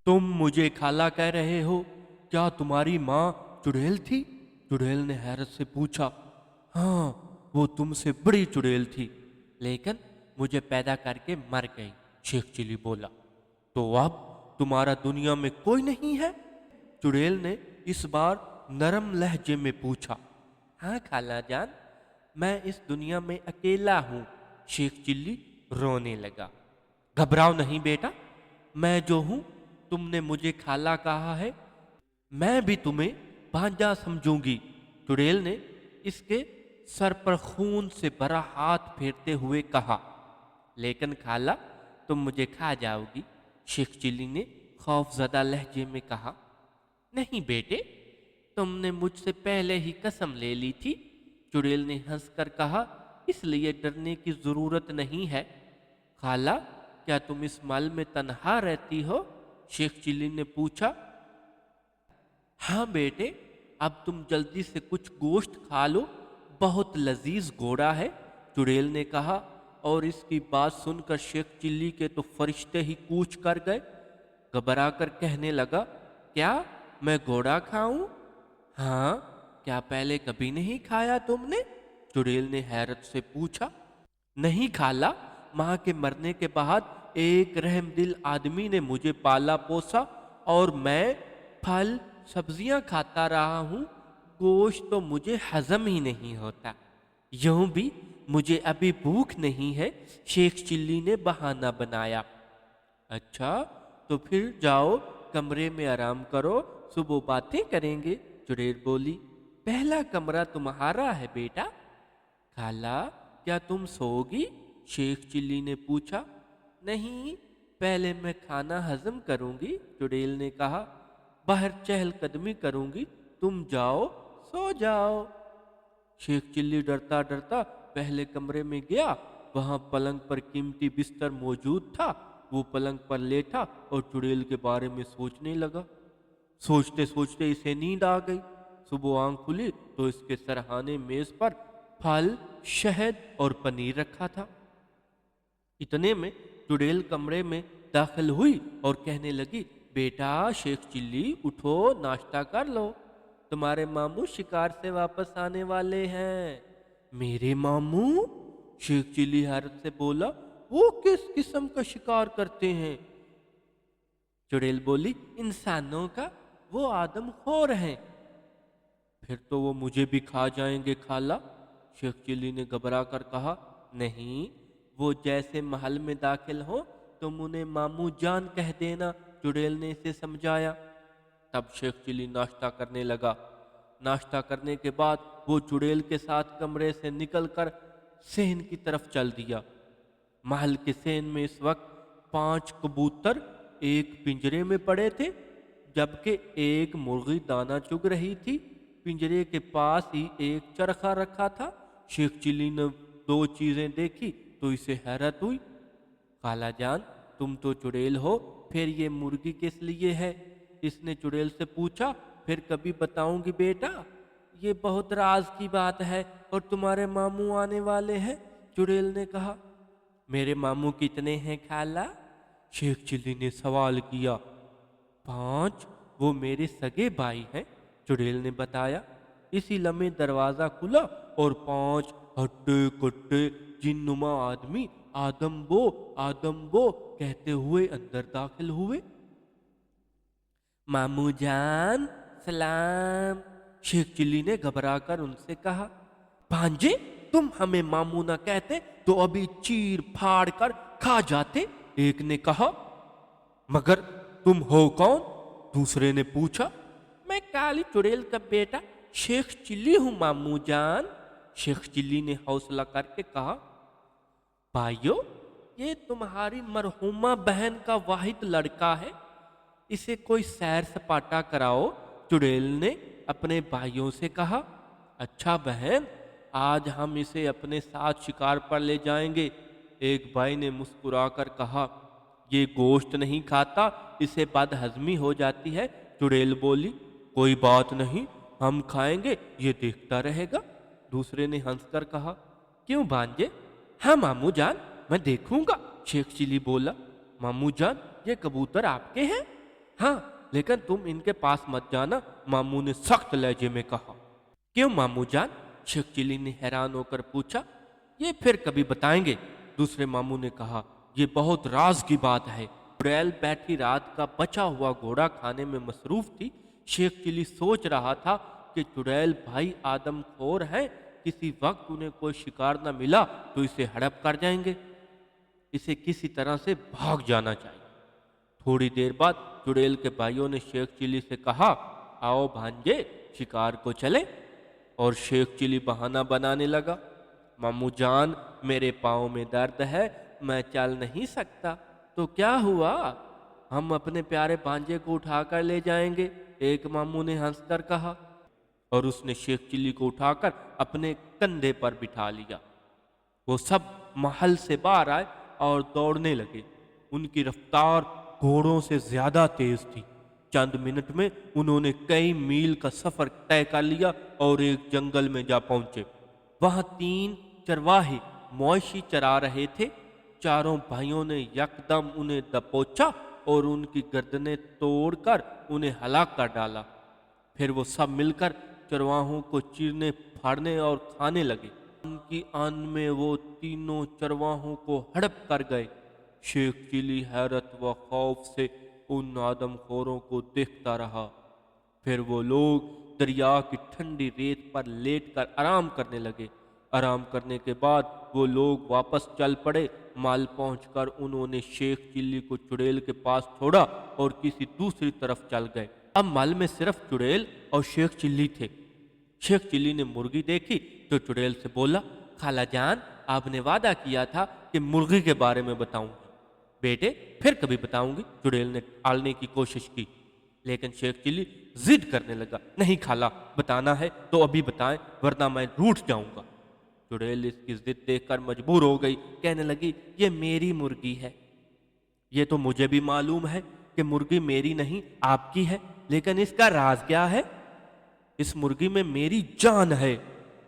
तुम मुझे खाला कह रहे हो? क्या तुम्हारी माँ चुड़ैल थी? चुड़ैल ने हैरत से पूछा। हाँ, वो तुमसे बड़ी चुड़ैल थी, लेकिन मुझे पैदा करके मर गई, शेख चिल्ली बोला। तो अब तुम्हारा दुनिया में कोई नहीं है? चुड़ैल ने इस बार नरम लहजे में पूछा। हाँ खाला जान, मैं इस दुनिया में अकेला हूँ, शेख चिल्ली रोने लगा। घबराओ नहीं बेटा, मैं जो हूँ, तुमने मुझे खाला कहा है, मैं भी तुम्हें भांजा समझूंगी। चुड़ैल ने इसके सर पर खून से भरा हाथ फेरते हुए कहा। लेकिन खाला, तुम मुझे खा जाओगी, शेख चिल्ली ने खौफजदा लहजे में कहा। नहीं बेटे, तुमने मुझसे पहले ही कसम ले ली थी, चुड़ैल ने हंसकर कहा। इसलिए डरने की जरूरत नहीं है। खाला, क्या तुम इस महल में तन्हा रहती हो? शेख चिल्ली ने पूछा। हाँ बेटे, अब तुम जल्दी से कुछ गोश्त खा लो, बहुत लजीज घोड़ा है, चुड़ैल ने कहा। और इसकी बात सुनकर शेख चिल्ली के तो फरिश्ते ही कूच कर गए। घबरा कर कहने लगा, क्या मैं घोड़ा खाऊं? हाँ, क्या पहले कभी नहीं खाया तुमने? चुड़ैल ने हैरत से पूछा। नहीं खाला, माँ के मरने के बाद एक रहमदिल आदमी ने मुझे पाला पोसा और मैं फल सब्जियां खाता रहा हूँ। गोश्त तो मुझे हजम ही नहीं होता। यूं भी मुझे अभी भूख नहीं है, शेख चिल्ली ने बहाना बनाया। अच्छा, तो फिर जाओ कमरे में आराम करो, सुबह बातें करेंगे, चुड़ैल बोली। पहला कमरा तुम्हारा है बेटा। खाला, क्या तुम सोओगी? शेख चिल्ली ने पूछा। नहीं, पहले मैं खाना हजम करूंगी, चुड़ैल ने कहा। बाहर चहलकदमी करूंगी, तुम जाओ, सो जाओ। शेख चिल्ली डरता डरता पहले कमरे में गया। वहां पलंग पर कीमती बिस्तर मौजूद था। वो पलंग पर लेटा और चुड़ैल के बारे में सोचने लगा। सोचते सोचते इसे नींद आ गई। सुबह आंख खुली तो इसके सरहाने मेज पर फल, शहद और पनीर रखा था। इतने में चुड़ैल कमरे में दाखिल हुई और कहने लगी, बेटा शेख चिल्ली, उठो, नाश्ता कर लो, तुम्हारे मामू शिकार से वापस आने वाले हैं। मेरे मामू? शेख चिल्ली हैरत से बोला। वो किस किस्म का शिकार करते हैं? चुड़ैल बोली, इंसानों का, वो आदमखोर हैं। फिर तो वो मुझे भी खा जाएंगे खाला, शेख चिल्ली ने घबरा कर कहा। नहीं, वो जैसे महल में दाखिल हो तुम उन्हें मामू जान कह देना, चुड़ैल ने इसे समझाया। तब शेख चिल्ली नाश्ता करने लगा। नाश्ता करने के बाद वो चुड़ैल के साथ कमरे से निकलकर सेहन की तरफ चल दिया। महल के सेहन में इस वक्त 5 कबूतर एक पिंजरे में पड़े थे, जबकि एक मुर्गी दाना चुग रही थी। पिंजरे के पास ही एक चरखा रखा था। शेख चिल्ली ने 2 चीजें देखी तो इसे हैरत हुई। खाला जान, तुम तो चुड़ैल हो, फिर ये मुर्गी किस लिए है? इसने चुड़ैल से पूछा। फिर कभी बताऊंगी बेटा, ये बहुत राज की बात है और तुम्हारे मामू आने वाले हैं, चुड़ैल ने कहा। मेरे मामू कितने हैं खाला? शेख चिल्ली ने सवाल किया। 5, वो मेरे सगे भाई हैं, चुड़ैल ने बताया। इसी लम्हे दरवाजा खुला और 5 हट्टे कट्टे जिन्नुमा आदमी आदम्बो आदम्बो कहते हुए अंदर दाखिल हुए। मामू जान, सलाम, शेख चिल्ली ने घबराकर उनसे कहा। भांजे, तुम हमें मामू ना कहते तो अभी चीर फाड़ कर खा जाते, एक ने कहा। मगर तुम हो कौन? दूसरे ने पूछा। मैं काली चुड़ैल का बेटा शेख चिल्ली हूं मामू जान, शेख चिल्ली ने हौसला करके कहा। भाइयों, ये तुम्हारी मरहुमा बहन का वाहिद लड़का है, इसे कोई सैर सपाटा कराओ, चुड़ैल ने अपने भाइयों से कहा। अच्छा बहन, आज हम इसे अपने साथ शिकार पर ले जाएंगे, एक भाई ने मुस्कुराकर कहा। ये गोश्त नहीं खाता, इसे बदहजमी हो जाती है, चुड़ैल बोली। कोई बात नहीं, हम खाएंगे, ये देखता रहेगा, दूसरे ने हंसकर कहा। क्यों भांजे? हाँ मामू जान, मैं देखूंगा, शेख चिल्ली बोला। मामू जान, ये कबूतर आपके हैं? हाँ, लेकिन तुम इनके पास मत जाना, मामू ने सख्त लहजे में कहा। क्यों मामू जान? शेख चिल्ली ने हैरान होकर पूछा। ये फिर कभी बताएंगे, दूसरे मामू ने कहा। ये बहुत राज की बात है। चुड़ैल बैठी रात का बचा हुआ घोड़ा खाने में मसरूफ थी। शेख चिल्ली सोच रहा था कि चुड़ैल भाई आदमखोर है, किसी वक्त उन्हें कोई शिकार न मिला तो इसे हड़प कर जाएंगे। इसे किसी तरह से भाग जाना चाहिए। थोड़ी देर बाद चुड़ैल के भाइयों ने शेख चिल्ली से कहा, आओ भांजे, शिकार को चले। और शेख चिल्ली बहाना बनाने लगा। मामू जान, मेरे पाँव में दर्द है, मैं चल नहीं सकता। तो क्या हुआ, हम अपने प्यारे भांजे को उठाकर ले जाएंगे, एक मामू ने हंसकर कहा। और उसने शेख चिल्ली को उठाकर अपने कंधे पर बिठा लिया। वो सब महल से बाहर आए और दौड़ने लगे। उनकी रफ्तार घोड़ों से ज्यादा तेज थी। चंद मिनट में उन्होंने कई मील का सफर तय कर लिया और एक जंगल में जा पहुंचे। वहां 3 चरवाहे मवेशी चरा रहे थे। चारों भाइयों ने यकदम उन्हें दबोचा और उनकी गर्दनें तोड़कर उन्हें हलाक कर डाला। फिर वो सब मिलकर चरवाहों को चीरने फाड़ने और खाने लगे। उनकी आन में वो तीनों चरवाहों को हड़प कर गए। शेख चिल्ली हैरत व खौफ से उन आदमखोरों को देखता रहा। फिर वो लोग दरिया की ठंडी रेत पर लेटकर आराम करने लगे। आराम करने के बाद वो लोग वापस चल पड़े। माल पहुंचकर उन्होंने शेख चिल्ली को चुड़ैल के पास छोड़ा और किसी दूसरी तरफ चल गए। अब माल में सिर्फ चुड़ैल और शेख चिल्ली थे। शेख चिल्ली ने मुर्गी देखी तो चुड़ैल से बोला, खाला जान, आपने वादा किया था कि मुर्गी के बारे में बताऊंगी। बेटे, फिर कभी बताऊंगी, चुड़ैल ने टालने की कोशिश की। लेकिन शेख चिल्ली जिद करने लगा, नहीं खाला, बताना है तो अभी बताएं, वरना मैं रूठ जाऊंगा। चुड़ैल इसकी जिद देखकर मजबूर हो गई। कहने लगी, ये मेरी मुर्गी है। ये तो मुझे भी मालूम है कि मुर्गी मेरी नहीं आपकी है, लेकिन इसका राज क्या है? इस मुर्गी में मेरी जान है।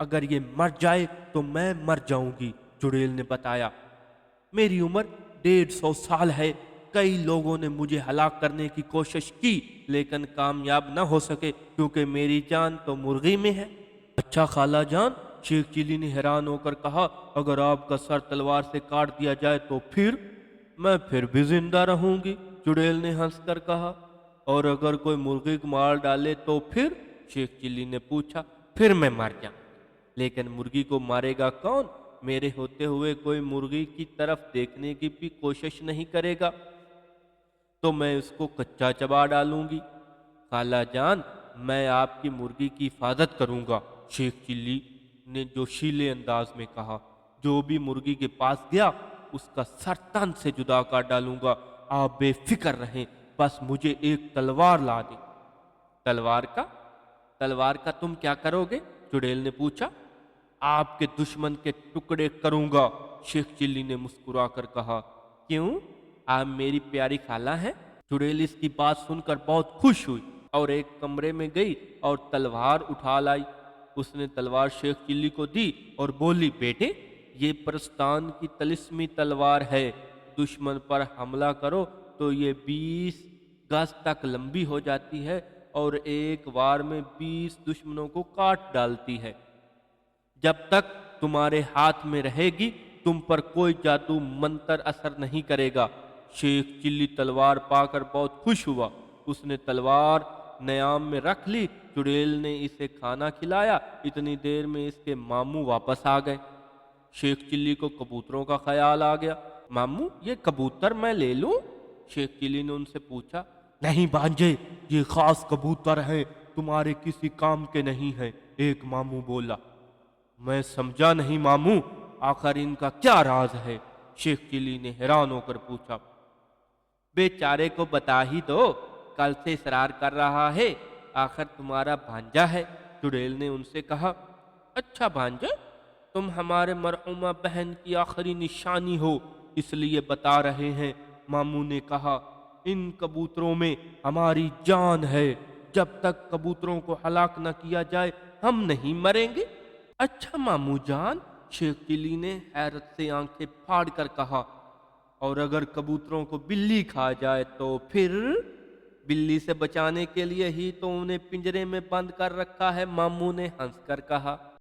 अगर ये मर जाए तो मैं मर जाऊंगी, चुड़ैल ने बताया। मेरी उम्र 150 साल है। कई लोगों ने मुझे हलाक करने की कोशिश की, लेकिन कामयाब न हो सके, क्योंकि मेरी जान तो मुर्गी में है। अच्छा खाला जान, शेख चिल्ली ने हैरान होकर कहा, अगर आपका सर तलवार से काट दिया जाए तो फिर? मैं फिर भी जिंदा रहूंगी, चुड़ैल ने हंसकर कहा। और अगर कोई मुर्गी को मार डाले तो फिर? शेख चिल्ली ने पूछा। फिर मैं मर जाऊं। लेकिन मुर्गी को मारेगा कौन? मेरे होते हुए कोई मुर्गी की तरफ देखने की भी कोशिश नहीं करेगा, तो मैं उसको कच्चा चबा डालूंगी। खाला जान, मैं आपकी मुर्गी की हिफाजत करूंगा, शेख चिल्ली ने जोशीले अंदाज में कहा। जो भी मुर्गी के पास गया उसका सर तन से जुदा कर डालूंगा। आप बेफिक्र रहें, बस मुझे एक तलवार ला दे। तलवार का? तलवार का तुम क्या करोगे? चुड़ैल ने पूछा। आपके दुश्मन के टुकड़े करूंगा, शेख चिल्ली ने मुस्कुराकर कहा। क्यों, आप मेरी प्यारी खाला हैं? चुड़ैल इसकी बात सुनकर बहुत खुश हुई और एक कमरे में गई और तलवार उठा लाई। उसने तलवार शेख चिल्ली को दी और बोली, बेटे, ये परस्तान की तलिस्मी तलवार है। दुश्मन पर हमला करो तो ये 20 गज तक लंबी हो जाती है और एक वार में 20 दुश्मनों को काट डालती है। जब तक तुम्हारे हाथ में रहेगी तुम पर कोई जादू मंत्र असर नहीं करेगा। शेख चिल्ली तलवार पाकर बहुत खुश हुआ। उसने तलवार न्याम में रख ली। चुड़ैल ने इसे खाना खिलाया। इतनी देर में इसके मामू वापस आ गए। शेख चिल्ली को कबूतरों का ख्याल आ गया। मामू, ये कबूतर मैं ले लूं? शेख चिल्ली ने उनसे पूछा। नहीं भांजे, ये खास कबूतर हैं, तुम्हारे किसी काम के नहीं हैं, एक मामू बोला। मैं समझा नहीं मामू, आखिर इनका क्या राज है? शेख चिल्ली ने हैरान होकर पूछा। बेचारे को बता ही दो, कल से इसरार कर रहा है, आखिर तुम्हारा भांजा है, चुड़ैल ने उनसे कहा। अच्छा भांजा, तुम हमारे मरहुमा बहन की आखिरी निशानी हो, इसलिए बता रहे हैं, मामू ने कहा। इन कबूतरों में हमारी जान है। जब तक कबूतरों को हलाक न किया जाए हम नहीं मरेंगे। अच्छा मामू जान, शेख चिल्ली ने हैरत से आंखें फाड़ कर कहा। और अगर कबूतरों को बिल्ली खा जाए तो फिर? بلی سے بچانے کے لیے ہی تو انہیں پنجرے میں بند کر رکھا ہے، ماموں نے ہنس کر کہا۔